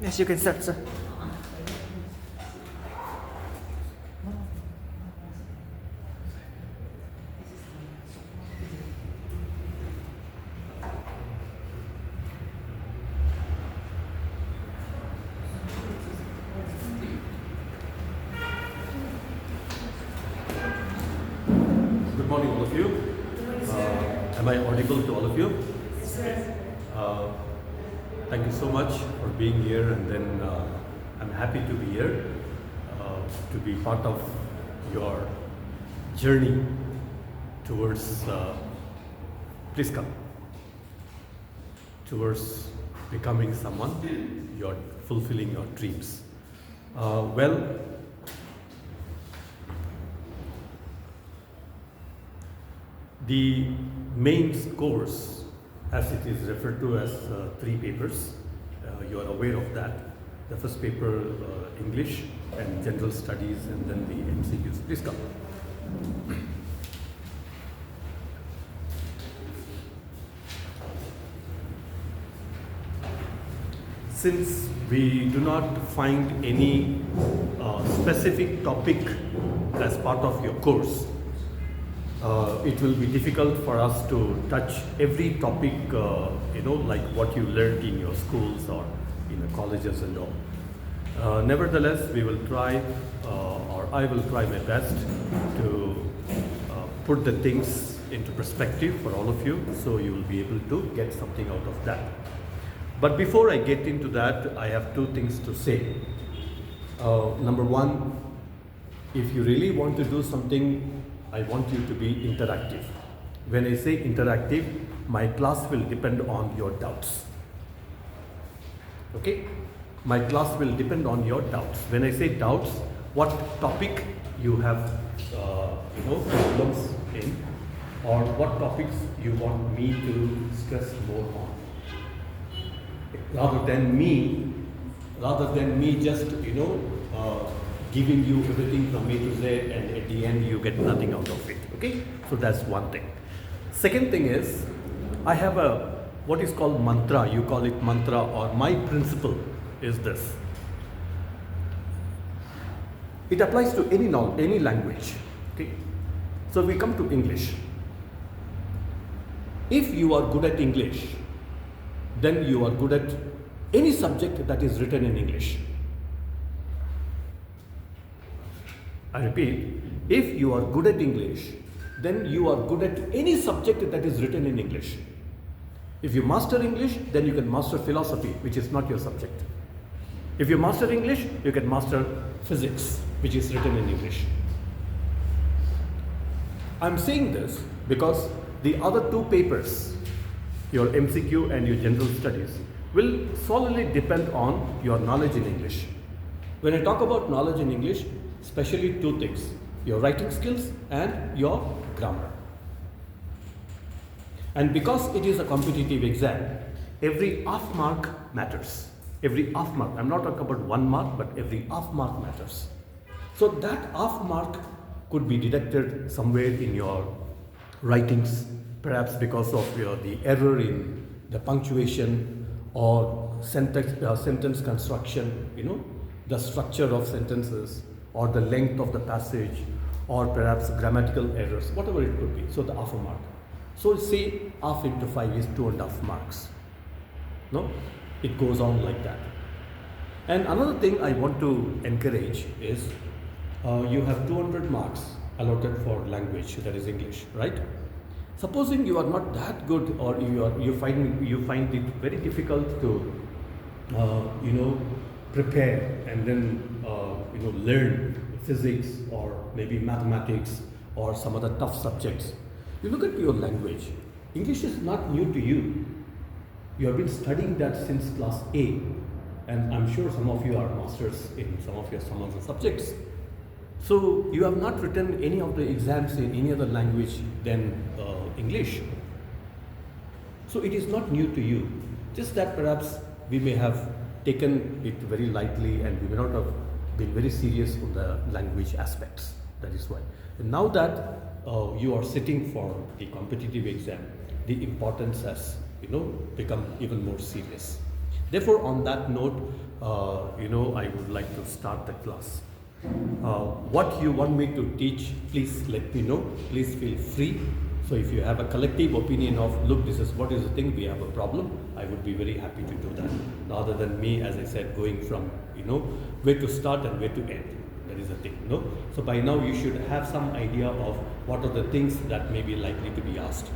Yes, you can start, sir. Good morning, all of you. Am I audible to all of you? Yes, sir. Thank you so much for being here, and then I'm happy to be here to be part of your journey towards, please come, towards becoming someone, you're fulfilling your dreams. Well, the main course, as it is referred to as 3 papers, you are aware of that. The first paper, English and General Studies, and then the MCQs. Please come. Since we do not find any specific topic as part of your course, it will be difficult for us to touch every topic, like what you learned in your schools or in the colleges and all. Nevertheless, we will try, or I will try my best to put the things into perspective for all of you, so you will be able to get something out of that. But before I get into that, I have 2 things to say. Number 1, if you really want to do something, I want you to be interactive. When I say interactive, my class will depend on your doubts. Okay? My class will depend on your doubts. When I say doubts, what topic you have, problems in, or what topics you want me to stress more on. Rather than me just, giving you everything from A to Z, and at the end you get nothing out of it. Okay? So that's one thing. Second thing is, I have what is called mantra. You call it mantra, or my principle is this. It applies to any language. Okay? So we come to English. If you are good at English, then you are good at any subject that is written in English. I repeat, if you are good at English, then you are good at any subject that is written in English. If you master English, then you can master philosophy, which is not your subject. If you master English, you can master physics, which is written in English. I'm saying this because the other 2 papers, your MCQ and your General Studies, will solely depend on your knowledge in English. When I talk about knowledge in English, especially 2 things, your writing skills and your grammar. And because it is a competitive exam, every half mark matters. Every half mark, I'm not talking about 1 mark, but every half mark matters. So that half mark could be deducted somewhere in your writings, perhaps because of the error in the punctuation or sentence construction, the structure of sentences, or the length of the passage, or perhaps grammatical errors, whatever it could be. So the half a mark. So say half into 5 is 2.5 marks. No? It goes on like that. And another thing I want to encourage is you have 200 marks allotted for language, that is English, right? Supposing you are not that good, or you find it very difficult to prepare and then learn physics or maybe mathematics or some other tough subjects. You look at your language. English is not new to you. You have been studying that since class A, and I'm sure some of you are masters in some of the subjects. So you have not written any of the exams in any other language than English. So it is not new to you. Just that perhaps we may have taken it very lightly, and we may not have been very serious on the language aspects. That is why. And now that you are sitting for the competitive exam, the importance has become even more serious. Therefore, on that note, I would like to start the class. What you want me to teach, please let me know. Please feel free. So if you have a collective opinion of, look, this is what is the thing, we have a problem, I would be very happy to do that. Rather than me, as I said, going from, where to start and where to end. That is the thing, So by now you should have some idea of what are the things that may be likely to be asked.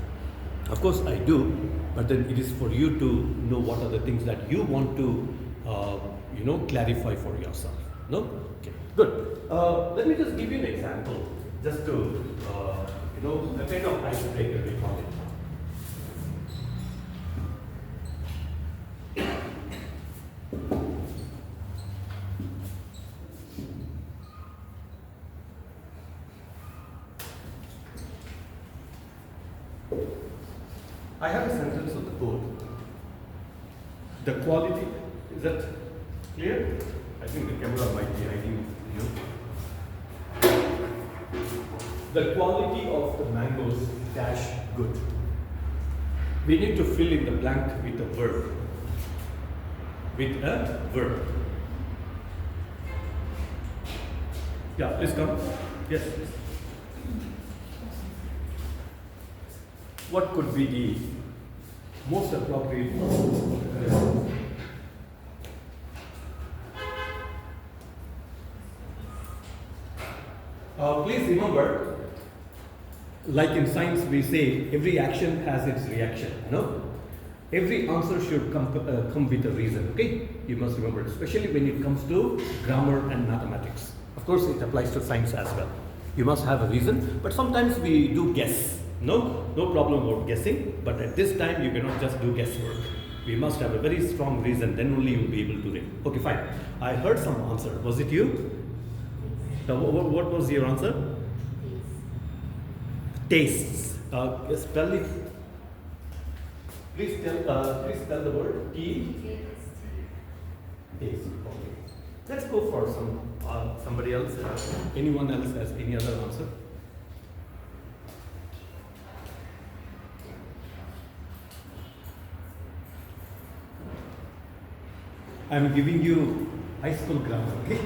Of course I do, but then it is for you to know what are the things that you want to, clarify for yourself. No? Okay, good. Let me just give you an example, just to, a kind of icebreaker we call it. I have a sentence on the board. The quality, is that clear? I think the camera might be hiding you. The quality of the mangoes dash good. We need to fill in the blank with a verb. With a verb. Yeah, please come. Yes. What could be the most appropriate please remember, like in science we say, every action has its reaction, Every answer should come with a reason, okay? You must remember, especially when it comes to grammar and mathematics. Of course, it applies to science as well. You must have a reason, but sometimes we do guess. No problem about guessing, but at this time you cannot just do guesswork. We must have a very strong reason, then only you will be able to read. Okay, fine. I heard some answer. Was it you? What was your answer? Tastes. Spell it. Please tell the word. Taste. Okay. Let's go for somebody else. Anyone else has any other answer? I am giving you high school grammar, okay?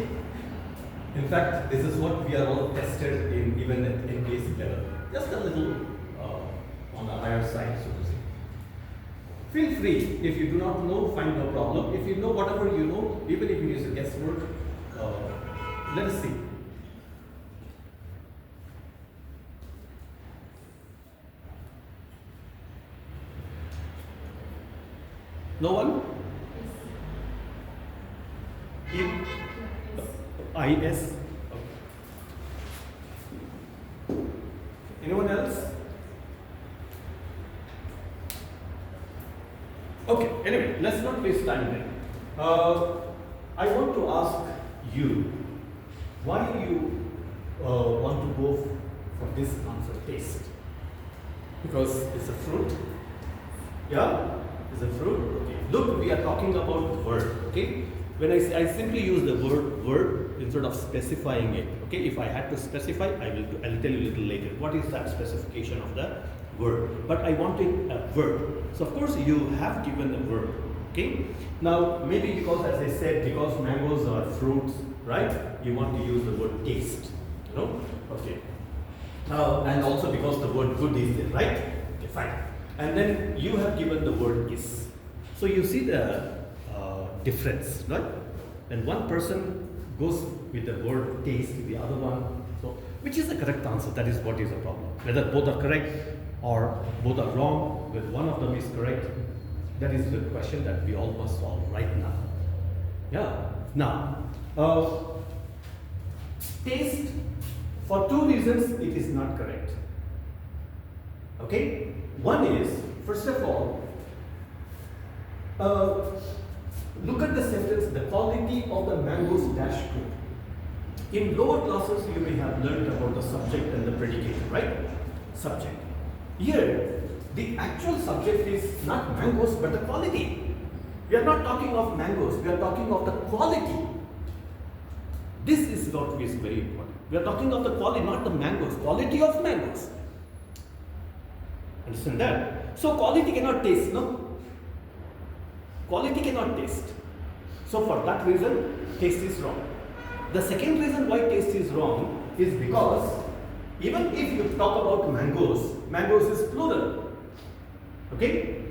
In fact, this is what we are all tested in, even at NPSC level. Just a little on the higher side, so to say. Feel free, if you do not know, find no problem. If you know whatever you know, even if you use a guesswork, let us see. No one? IS. Anyone else? Okay, anyway, let's not waste time then. I want to ask you, why you want to go for this answer, taste? Because it's a fruit. Yeah? It's a fruit. Okay. Look, we are talking about the word, okay? When I simply use the word verb instead of specifying it, okay? If I had to specify, I'll tell you a little later. What is that specification of the word? But I wanted a verb. So of course you have given the verb, okay? Now maybe because, as I said, because mangoes are fruits, right? You want to use the word taste, Okay. And also because the word good is there, right? Okay, fine. And then you have given the word is. So you see the difference, right? And one person goes with the word taste, the other one, so which is the correct answer? That is what is the problem. Whether both are correct or both are wrong, whether one of them is correct, that is the question that we all must solve right now. Yeah. Now, taste, for two reasons, it is not correct. Okay? One is, first of all, look at the sentence, the quality of the mangoes dash good. In lower classes, you may have learned about the subject and the predicate, right? Subject. Here, the actual subject is not mangoes, but the quality. We are not talking of mangoes, we are talking of the quality. This is what is very important. We are talking of the quality, not the mangoes, quality of mangoes. Understand that? So quality cannot taste, no? Quality cannot taste. So for that reason, taste is wrong. The second reason why taste is wrong is because even if you talk about mangoes, mangoes is plural. Okay?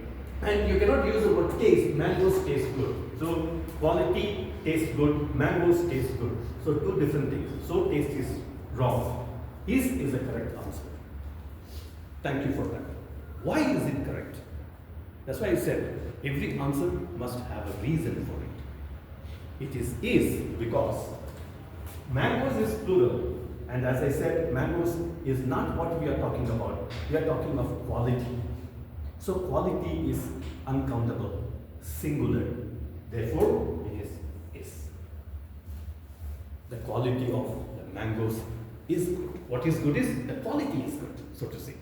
And you cannot use the word taste. Mangoes taste good. So quality tastes good, mangoes taste good. So two different things. So taste is wrong. Is the correct answer. Thank you for that. Why is it correct? That's why I said every answer must have a reason for it. It is because mangoes is plural, and as I said, mangoes is not what we are talking about. We are talking of quality. So quality is uncountable, singular. Therefore, it is. The quality of the mangoes is good. What is good is the quality is good, so to say.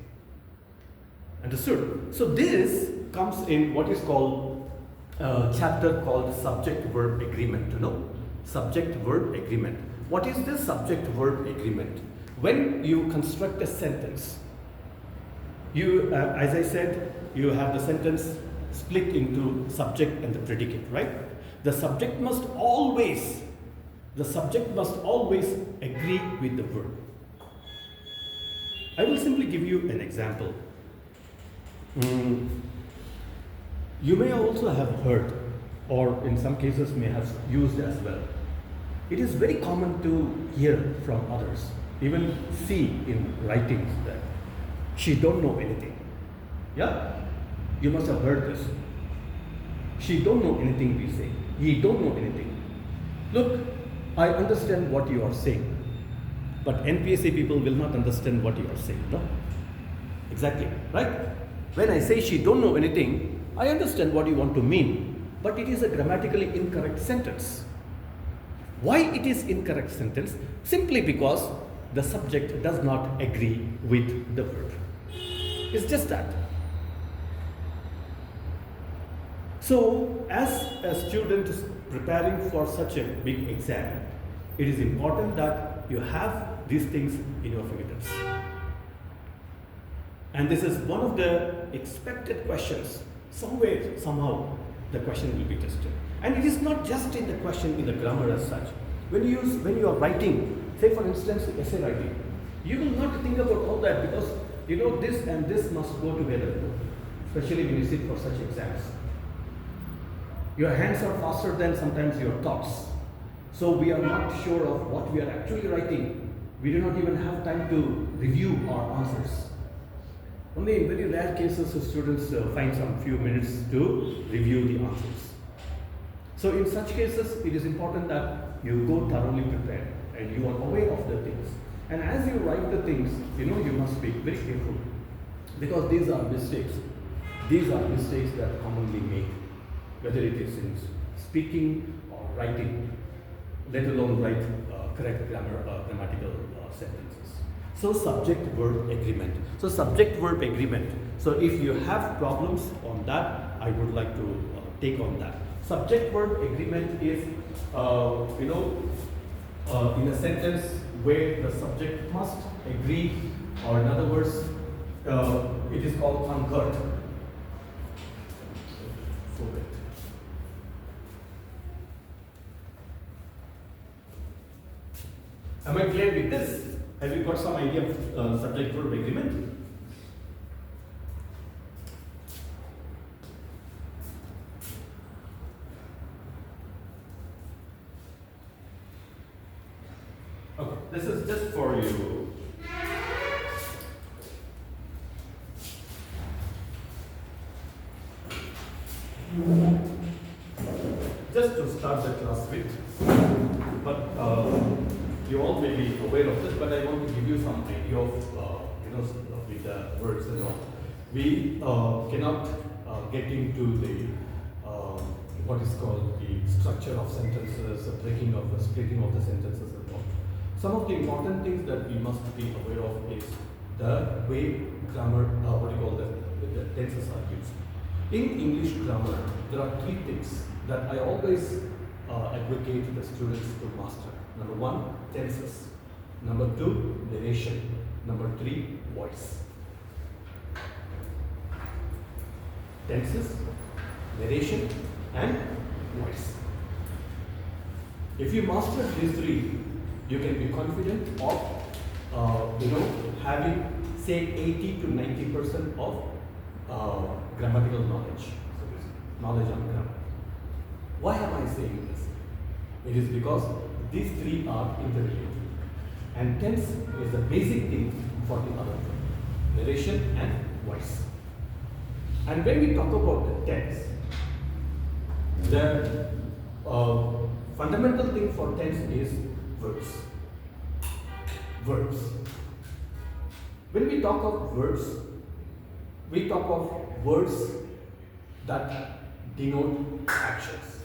Understood? So this comes in what is called a chapter called subject-verb agreement. You know, subject-verb agreement. What is this subject-verb agreement? When you construct a sentence, you, as I said, you have the sentence split into subject and the predicate, right? The subject must always agree with the verb. I will simply give you an example. You may also have heard, or in some cases may have used as well. It is very common to hear from others, even see in writings that she don't know anything. Yeah? You must have heard this. She don't know anything we say. He don't know anything. Look, I understand what you are saying, but NPSA people will not understand what you are saying, no? Exactly, right? When I say she don't know anything, I understand what you want to mean, but it is a grammatically incorrect sentence. Why it is incorrect sentence? Simply because the subject does not agree with the verb. It's just that. So, as a student is preparing for such a big exam, it is important that you have these things in your fingertips. And this is one of the expected questions. Somewhere, somehow, the question will be tested. And it is not just in the question in the grammar as such. When you are writing, say for instance, essay writing, you will not think about all that because you know this and this must go together, especially when you sit for such exams. Your hands are faster than sometimes your thoughts. So we are not sure of what we are actually writing. We do not even have time to review our answers. Only in very rare cases the students find some few minutes to review the answers. So in such cases, it is important that you go thoroughly prepared and you are aware of the things. And as you write the things, you know you must be very careful because these are mistakes. These are mistakes that commonly make, whether it is in speaking or writing, let alone write correct grammatical sentences. So subject-verb agreement. So subject-verb agreement. So if you have problems on that, I would like to take on that. Subject-verb agreement is, in a sentence where the subject must agree, or in other words, it is called concurred. Am I clear with this? Have you got some idea of subject-verb agreement? Okay, this is just for you. Just to start the class with, but you all may be aware of this, but I want to give you some idea of, with the words and all. We cannot get into the what is called the structure of sentences, the breaking of the splitting of the sentences and all. Some of the important things that we must be aware of is the way grammar, the tenses are used. In English grammar, there are three things that I always advocate the students to master. Number one, tenses. Number two, narration. Number three, voice. Tenses, narration, and voice. If you master these three, you can be confident of having say 80 to 90% of grammatical knowledge. So this knowledge on grammar. Why am I saying this? It is because these three are interrelated. And tense is the basic thing for the other two, narration and voice. And when we talk about the tense, the fundamental thing for tense is verbs. Verbs. When we talk of verbs, we talk of words that denote actions.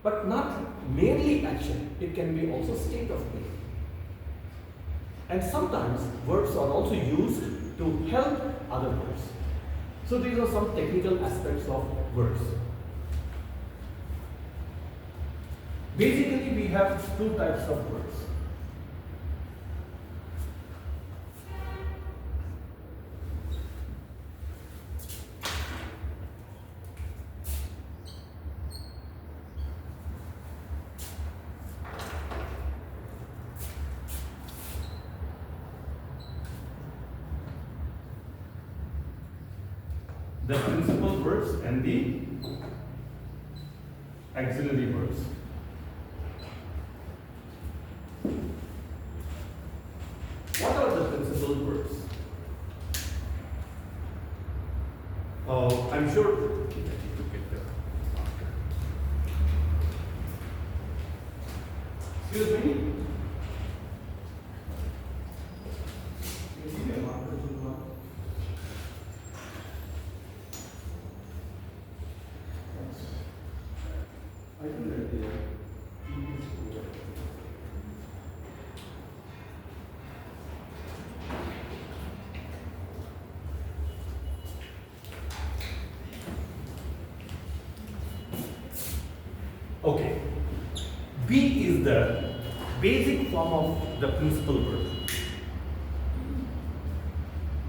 But not merely action, it can be also state of being. And sometimes verbs are also used to help other verbs. So these are some technical aspects of verbs. Basically, we have two types of verbs. The principal verbs and the auxiliary verbs. What are the principal verbs? I'm sure. Excuse me. Okay. B is the basic form of the principal verb.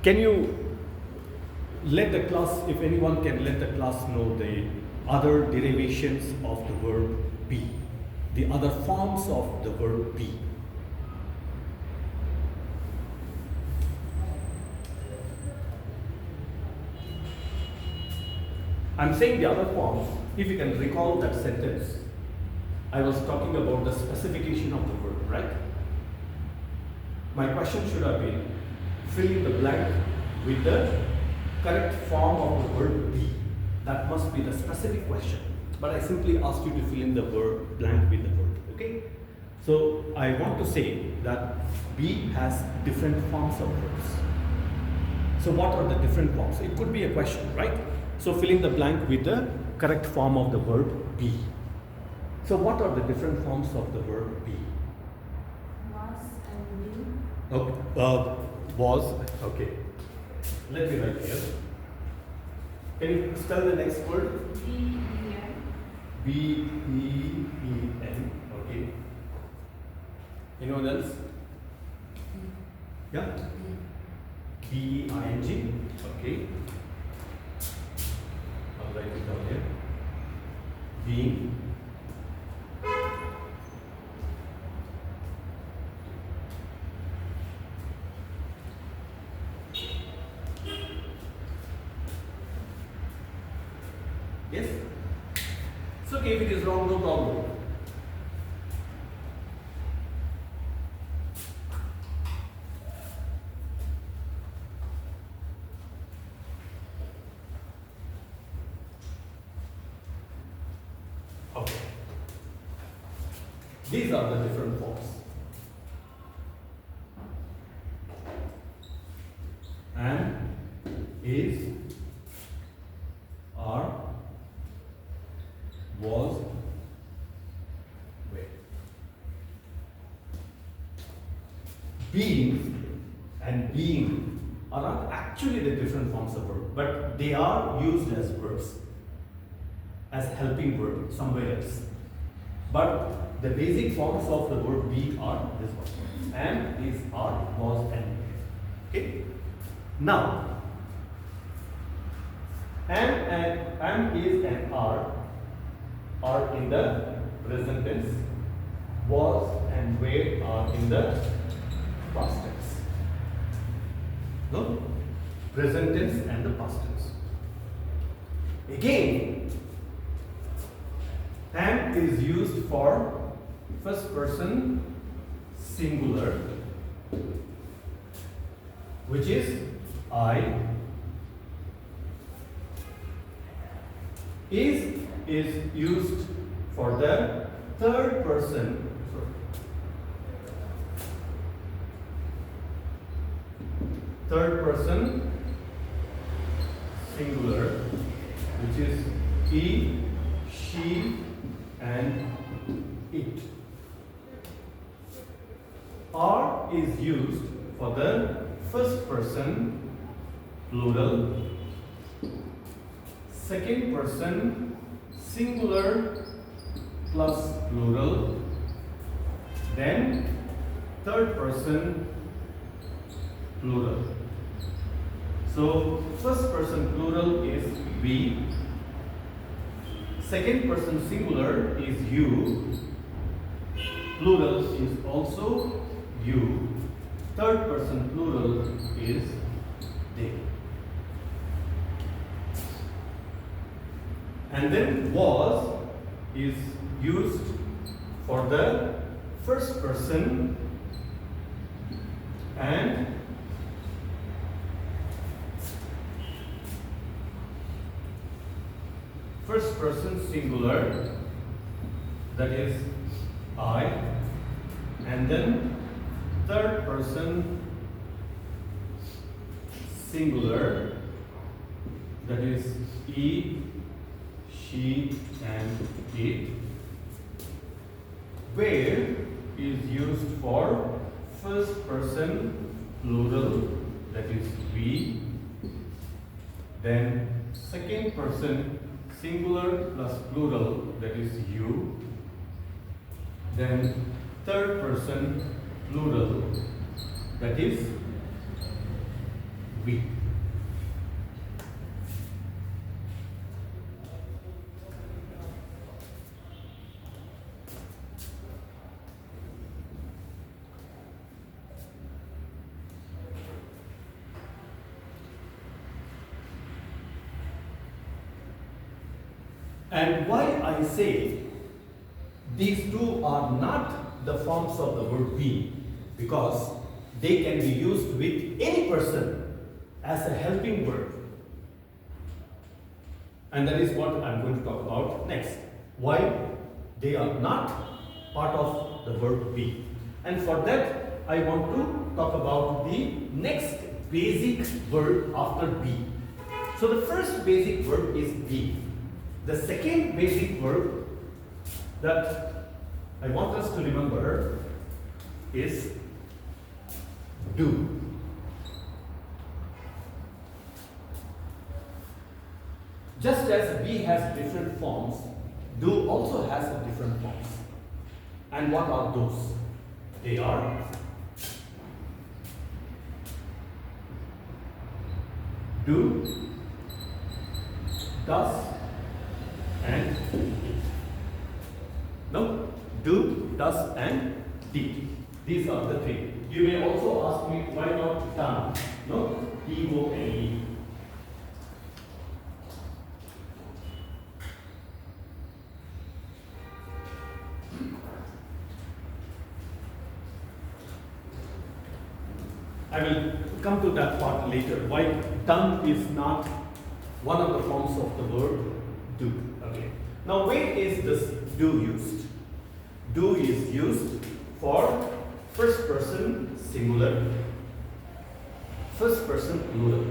Can you let the class, if anyone can let the class know the other derivations of the verb be, the other forms of the verb be? I'm saying the other forms, if you can recall that sentence, I was talking about the specification of the verb, right? My question should have been, fill in the blank with the correct form of the verb be. That must be the specific question. But I simply asked you to fill in the verb blank with the verb, okay? So I want to say that be has different forms of verbs. So what are the different forms? It could be a question, right? So fill in the blank with the correct form of the verb be. So what are the different forms of the verb be? Was and will. Okay. Was, okay. Let me write here. Can you spell the next word? B-E-N. B-E-E-N, okay. Anyone else? Yeah? B-E-I-N-G, okay. I'll write it down here. Being. Yes? It's okay if it is wrong, no problem. Okay. These are the different forms. Am, is, are, was, were. Being and being are not actually the different forms of verb, but they are used as verbs, as helping verb somewhere else. But the basic forms of the verb be are this one: am, is, are, was, and were. Okay. Now, am, is, and are are in the present tense. Was and were are in the past tense. No? Present tense and the past tense. Again, am is used for first person singular, which is I. Is used for the third person. Third person singular, which is he, she, and it. Are is used for the first person plural, second person singular plus plural, then third person plural. So first person plural is we, second person singular is you, plural is also you, third person plural is they. And then was is used for the first person and first person singular, that is I, and then third person singular, that is he, she, and it. Where is used for first person plural, that is we, then second person singular plus plural, that is you, then third person plural, that is we. And why I say these two are not the forms of the word be, because they can be used with any person as a helping word. And that is what I'm going to talk about next. Why they are not part of the verb be. And for that, I want to talk about the next basic verb after be. So the first basic verb is be. The second basic verb that I want us to remember is do. Just as be has different forms, do also has different forms. And what are those? They are do, does, and did. No, do, does, and did. These are the three. You may also ask me why not done? No, D-O-N-E. I will come to that part later. Why done is not one of the forms of the verb do. Okay. Now, where is this do used? Do is used for first person singular, first person plural.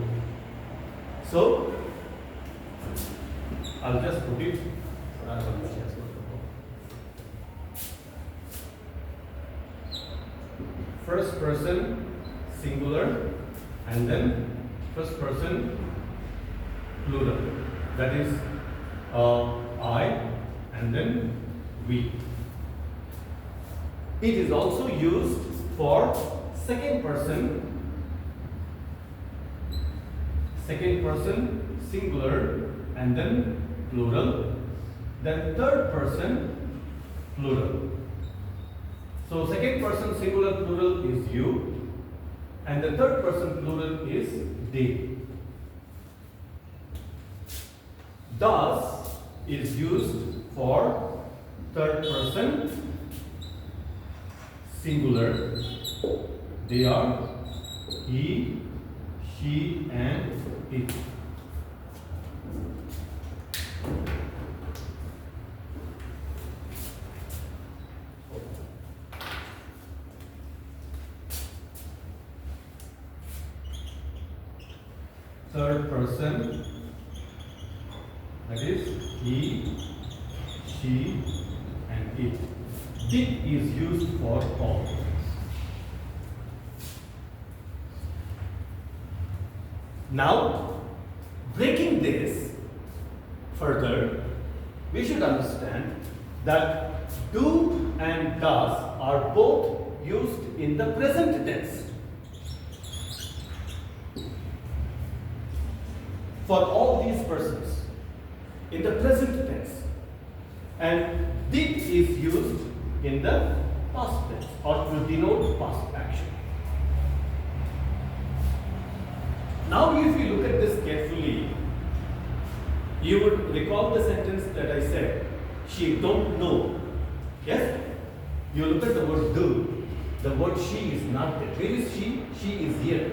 So, I'll just put it. First person singular and then first person plural. That is I and then we. It is also used for second person singular and then plural. then third person plural. So second person singular plural is you, and the third person plural is they. Thus is used for third person singular. They are he, she, and it. Third person, that is he, she, and it. Did is used for all. Now, breaking this further, we should understand that do and does are both used in the present tense. For all these persons, in the present tense, and did is used in the past tense or to denote past action. Now, if you look at this carefully, you would recall the sentence that I said, she don't know. Yes? You look at the word do. The word she is not there. Where is she? She is here.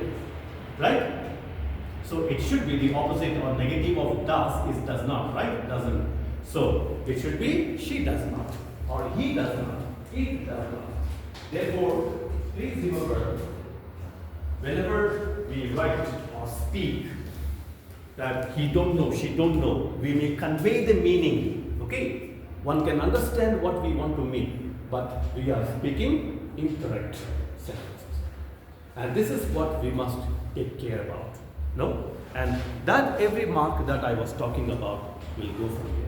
Right? So it should be the opposite or negative of does is does not, right? Doesn't. So it should be she does not, or he does not, it does not. Therefore, please remember, whenever we write or speak that he don't know, she don't know, we may convey the meaning. Okay? One can understand what we want to mean, but we are speaking incorrect sentences. And this is what we must take care about. No? And that every mark that I was talking about will go from here.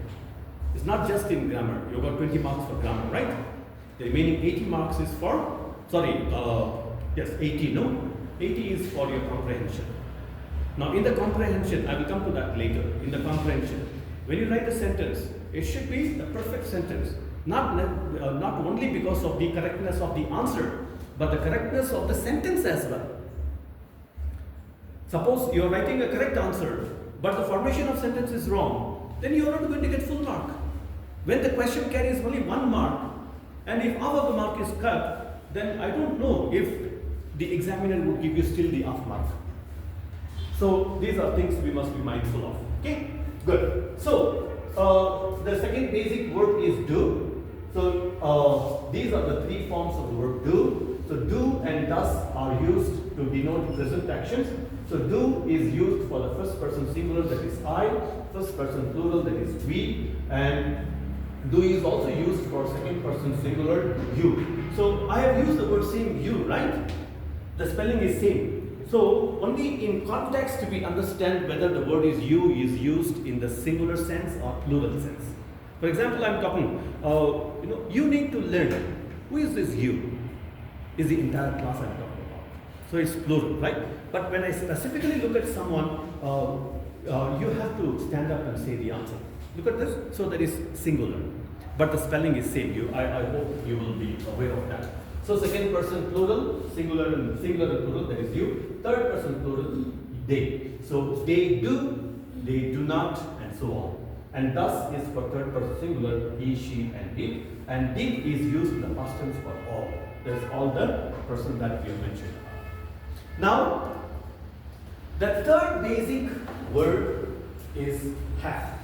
It's not just in grammar. You got 20 marks for grammar, right? The remaining 80 marks is for, 80, no? 80 is for your comprehension. Now in the comprehension, I will come to that later. In the comprehension, when you write a sentence, it should be the perfect sentence. Not only because of the correctness of the answer, but the correctness of the sentence as well. Suppose you are writing a correct answer, but the formation of sentence is wrong, then you are not going to get full mark. When the question carries only 1 mark, and if half of the mark is cut, then I don't know if the examiner would give you still the half mark. So these are things we must be mindful of. Okay, good. So the second basic verb is do. So these are the 3 forms of the verb do. So do and does are used to denote present actions. So do is used for the first person singular, that is I, first person plural, that is we, and do is also used for second person singular, you. So I have used the word same you, right? The spelling is same. So only in context we understand whether the word is you is used in the singular sense or plural sense. For example, I'm talking, you need to learn. Who is this you? Is the entire class I'm talking about. So it's plural, right? But when I specifically look at someone, you have to stand up and say the answer. Look at this. So that is singular, but the spelling is same. I hope you will be aware of that. So second person plural, singular and plural, that is you. Third person plural, they. So they do not, and so on. And thus is for third person singular, he, she, and it. And did is used in the past tense for all. That's all the person that we have mentioned. Now, the third basic word is have.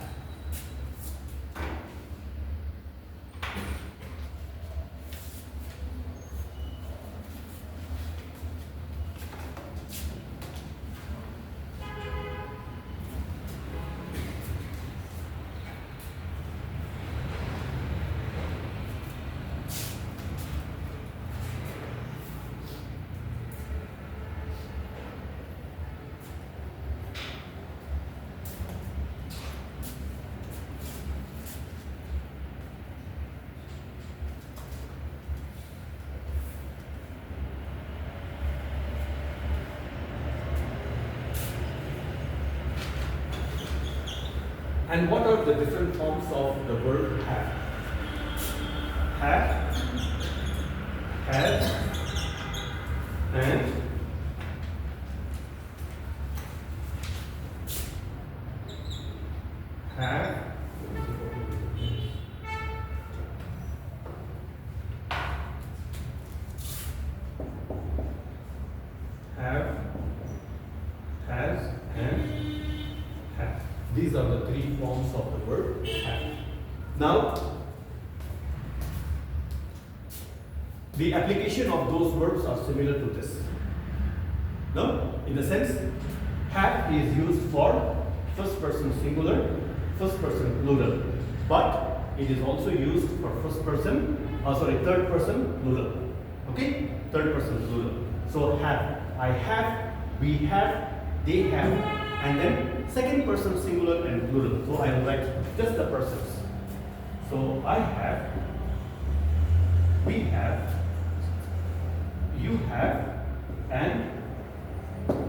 And what are the different forms of the verb have? Have, has, and have, have, has, and have. These are the three forms of the verb have. Now, the application of those verbs are similar to this. No? In the sense, have is used for first person singular, first person plural. But it is also used for third person plural. Okay? Third person plural. So have, I have, we have, they have, and then second person singular and plural. So I will write just the persons. So I have, we have, you have, and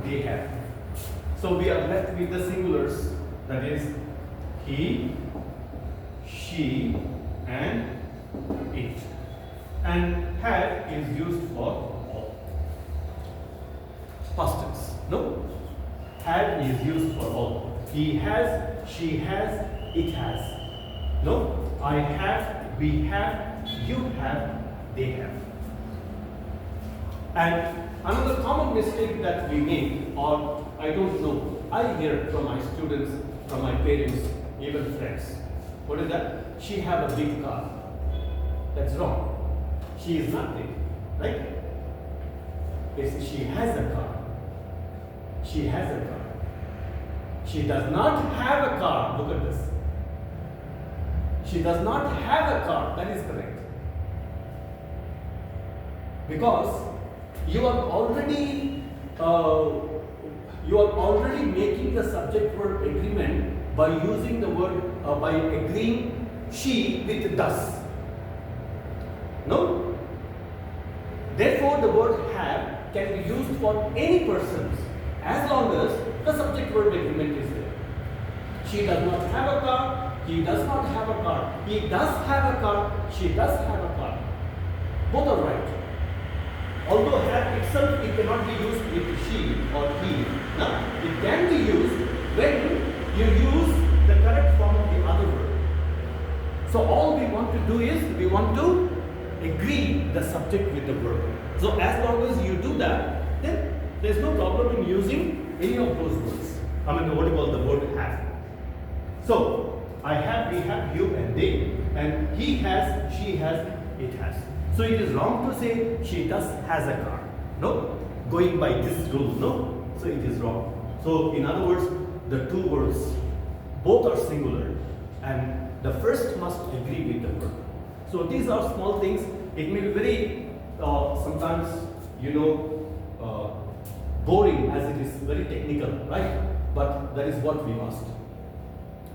they have. So we are left with the singulars, that is he, she, and it. And have is used for all. Past tense, no? Have is used for all. He has, she has, it has. No? I have, we have, you have, they have. And another common mistake that we make, or I don't know, I hear from my students, from my parents, even friends. What is that? She have a big car. That's wrong. She is not big, right? It's she has a car. She has a car. She does not have a car. Look at this. She does not have a car. That is correct. Because you are already making the subject verb agreement by using the word by agreeing she with does. No? Therefore, the word have can be used for any persons as long as the subject verb agreement is there. She does not have a car. He does not have a car. He does have a car. She does have a car. Both are right. Although have itself, it cannot be used with she or he. No? It can be used when you use the correct form of the other word. So all we want to do is, we want to agree the subject with the verb. So as long as you do that, then there's no problem in using any of those words. I mean, what do you call the word have. So, I have, we have, you and they. And he has, she has, it has. So it is wrong to say she does has a car. No? Going by this rule, no? So it is wrong. So in other words, the two words, both are singular and the first must agree with the verb. So these are small things. It may be very, sometimes, boring as it is very technical, right? But that is what we must.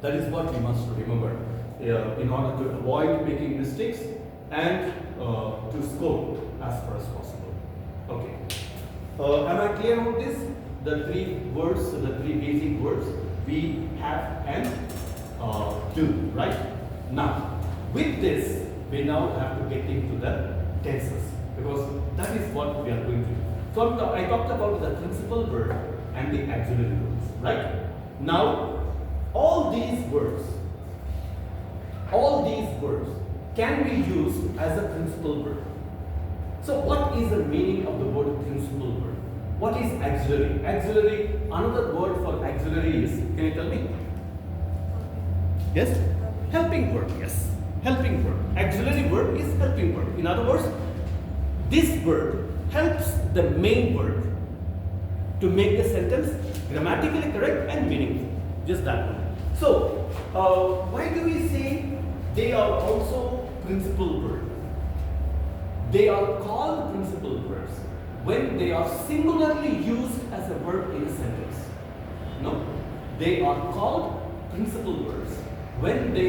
That is what we must remember in order to avoid making mistakes and to score as far as possible. Okay. Am I clear on this? The three words, the three basic words, we, have, and do, right? Now, with this, we now have to get into the tenses because that is what we are going to do. So I talked about the principal verb and the auxiliary verbs, right? Now, all these words can be used as a principal verb. So what is the meaning of the word principal verb? What is auxiliary? Auxiliary, another word for auxiliary is, can you tell me? Yes? Helping verb, yes. Helping verb. Auxiliary verb is helping verb. In other words, this verb helps the main verb to make the sentence grammatically correct and meaningful. Just that one. So, why do we say they are also principal verbs? They are called principal verbs when they are singularly used as a verb in a sentence. No, they are called principal verbs when they